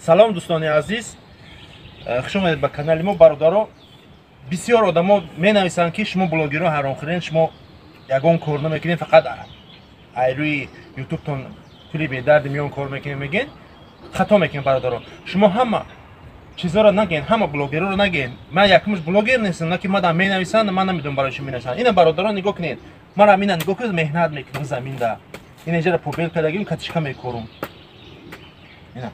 Салом дӯстони азиз, хуш омадед ба канали мо бародаро. Бисёр одамо менависанд ки шумо блогерҳо ҳаронхӯрен, шумо ягон кор намекунед, фақат рӯи ютубтон пули бедарди миён кор мекунед мегӯед. Хато мекунед бародаро. Шумо ҳама чизоро нагӯед, ҳама блогерҳоро нагӯед. Ман якмуш блогер нестам, на ки ман менависанд, ман намедонам барои чӣ менависанд. Ина бародаро нигоҳ кунед. Мара ина нигоҳ кунед, меҳнат мекунам заминда. Ина инҷара побел кардагим катишка мекорум. Ина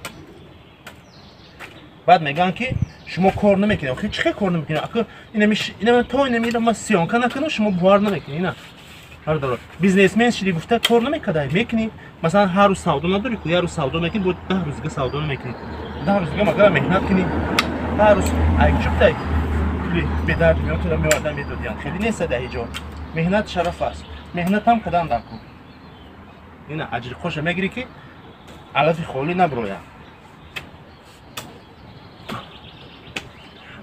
بعد میگن که شما کار نمیکنید. آخه چه کار نمیکنید؟ آخه اینا تو نمیرم من سیانکه نکنم شما بوار نمیکنید. نه برادر بیزنسمن شدی گفته کار نمیکنی میکنی. مثلا هر روز سودا نداری که هر روز سودا میکنی بود 10 روزگه سودا نمیکنی. 10 روزگه مگر مهنت کنی هر روز ایجوب دای پولی به درد میاد تو میوردن میدادیان. خیلی نیست ده جا. مهنت شرف است. مهنت هم قدم دارکو. اینا اجر خوش میگیری که علافی خالی نبرویا.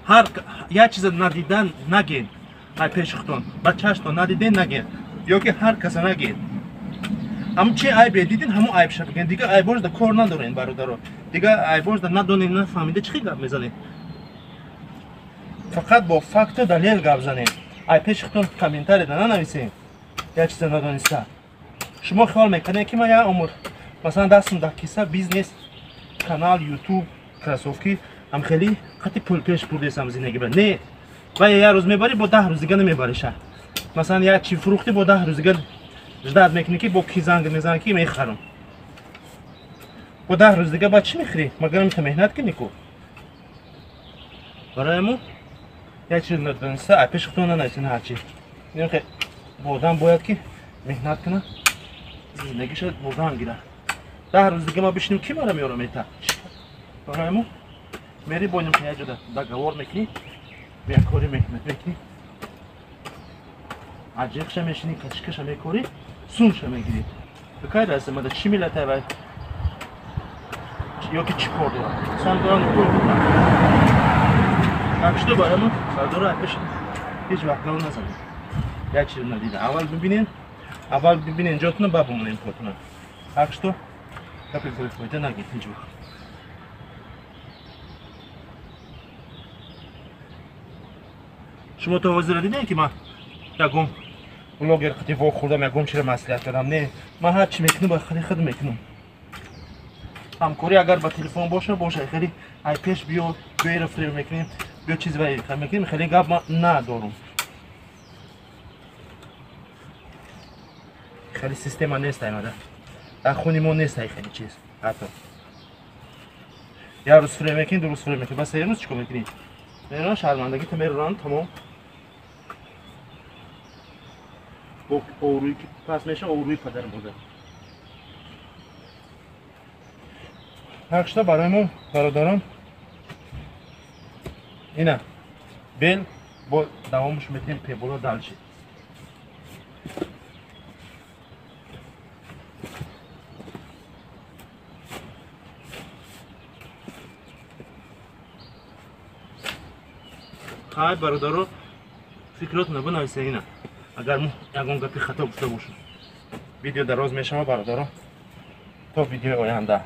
هر یه چیز ندیدن نگید. ای پیشختون بچه‌شتون ندیدن نگید. یا که هر کس نگید. اما چه عیب دیدین همون عیب شد بگین. دیگه عیبش در کار ندارین برادرو. دیگه عیبش در ندونین نفهمیده چی گپ میزنید. فقط با فکت و دلیل گپ زنید. ای پیشختون کامنتاری ننویسین. یه چیز ندونسته. شما خیال میکنید که من یه عمر مثلا دستم در کیسه بیزنس کانال یوتیوب کراسوفکی هم خیلی خطی پول پیش بردیم زندگی بر نه و یه روز میبری با 10 روز دیگه نمیبریشه. مثلا یه چی فروختی با 10 روز دیگه جداد میکنی که با کی زنگ میزنی که میخرم با 10 روز دیگه با چی میخری مگر میتونی مهنت کنی کو برایمون یه چیز ندونسته پیش خودتون ننویسین هرچی میگم که آدم باید که مهنت کنه زندگیش بردن گیره 10 روز دیگه ما بشینیم کی ما رو میاره میتا برایمون میری باید که یه جدا داغور میکنی بیا کاری مهنت میکنی عجیقش میشینی کچکش میکاری سونش میگیری بکای راسته ماده چی میلته باید یا که چی کار دارم سان دارم کار بکنم اکشتو برامون سردارو اکش هیچ وقت نال نزنید یک چیز ندیده اول ببینین جاتونو بابمونین پاتونو اکشتو کپی فایده نگید هیچ وقت شما توضیح دادین که من یکم بلاگر خطی واق خوردم یکم چرا مصلحت کردم نه من هر چی میکنم با خود میکنم همکاری اگر با تلفن باشه خیلی ای پیش بیا رفتار میکنیم بیا چیز وای میکنیم خیلی گپ ما ندارم خیلی سیستم نیست ایماده در خونی ما نیست خیلی چیز حتی یه روز فری میکنی دو روز فری میکنی بس یه روز چیکار میکنی نه شرمندگی تو میرن تمام با اوروی پس میشه اوروی پدر بوده نقشتا برایمون برادران اینا بل با دوامش میتونیم پیبولا دلشید های برادرو فکراتونو بنویسید اینا اگر مو یگان گپی خطا گفته باشم ویدیو دراز میشه برادرو تا ویدیو آینده